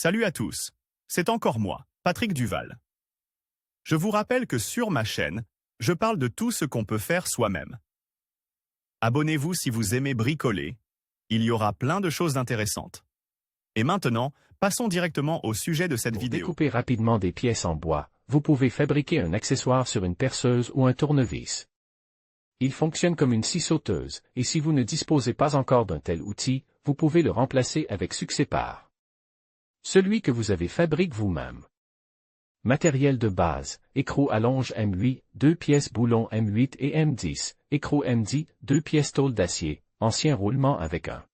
Salut à tous, c'est encore moi, Patrick Duval. Je vous rappelle que sur ma chaîne, je parle de tout ce qu'on peut faire soi-même. Abonnez-vous si vous aimez bricoler, il y aura plein de choses intéressantes. Et maintenant, passons directement au sujet de cette Pour vidéo. découper rapidement des pièces en bois, vous pouvez fabriquer un accessoire sur une perceuse ou un tournevis. Il fonctionne comme une scie sauteuse, et si vous ne disposez pas encore d'un tel outil, vous pouvez le remplacer avec succès par celui que vous avez fabriqué vous-même. Matériel de base, écrou allonge M8, 2 pièces boulon M8 et M10, écrou M10, 2 pièces tôle d'acier, ancien roulement avec un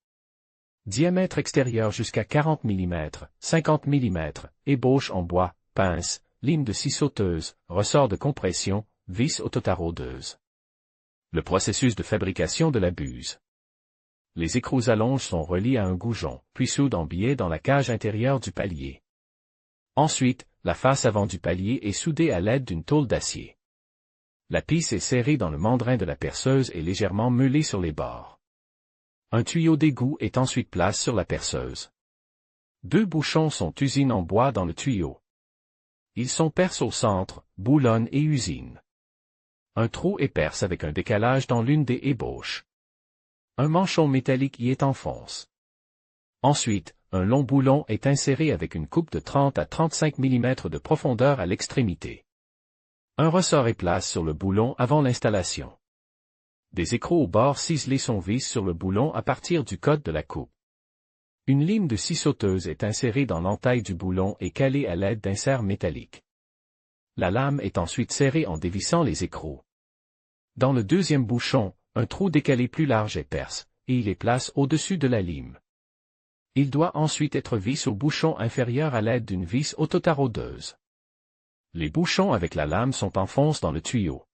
diamètre extérieur jusqu'à 40 mm, 50 mm, ébauche en bois, pince, lime de scie sauteuse, ressort de compression, vis autotaraudeuses. Le processus de fabrication de la buse. Les écrous allonges sont reliés à un goujon, puis soudent en biais dans la cage intérieure du palier. Ensuite, la face avant du palier est soudée à l'aide d'une tôle d'acier. La pisse est serrée dans le mandrin de la perceuse et légèrement meulée sur les bords. Un tuyau d'égout est ensuite placé sur la perceuse. 2 bouchons sont usines en bois dans le tuyau. Ils sont perces au centre, boulonnent et usinent. Un trou est perce avec un décalage dans l'une des ébauches. Un manchon métallique y est enfonce. Ensuite, un long boulon est inséré avec une coupe de 30 à 35 mm de profondeur à l'extrémité. Un ressort est placé sur le boulon avant l'installation. Des écrous au bord ciselés sont vissés sur le boulon à partir du code de la coupe. Une lime de scie sauteuse est insérée dans l'entaille du boulon et calée à l'aide d'inserts métalliques. La lame est ensuite serrée en dévissant les écrous. Dans le deuxième bouchon, un trou décalé plus large est perce, et il est placé au-dessus de la lime. Il doit ensuite être vissé au bouchon inférieur à l'aide d'une vis autotaraudeuse. Les bouchons avec la lame sont enfoncés dans le tuyau.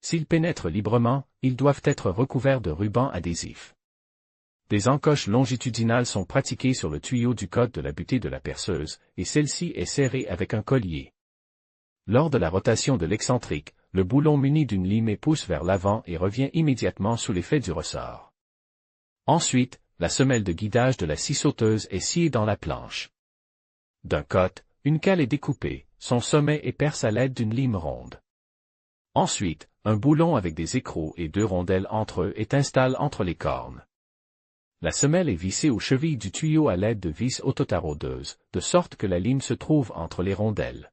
S'ils pénètrent librement, ils doivent être recouverts de ruban adhésif. Des encoches longitudinales sont pratiquées sur le tuyau du code de la butée de la perceuse, et celle-ci est serrée avec un collier. Lors de la rotation de l'excentrique, le boulon muni d'une lime pousse vers l'avant et revient immédiatement sous l'effet du ressort. Ensuite, la semelle de guidage de la scie sauteuse est sciée dans la planche. D'un côté, une cale est découpée, son sommet est percé à l'aide d'une lime ronde. Ensuite, un boulon avec des écrous et 2 rondelles entre eux est installé entre les cornes. La semelle est vissée aux chevilles du tuyau à l'aide de vis autotaraudeuses, de sorte que la lime se trouve entre les rondelles.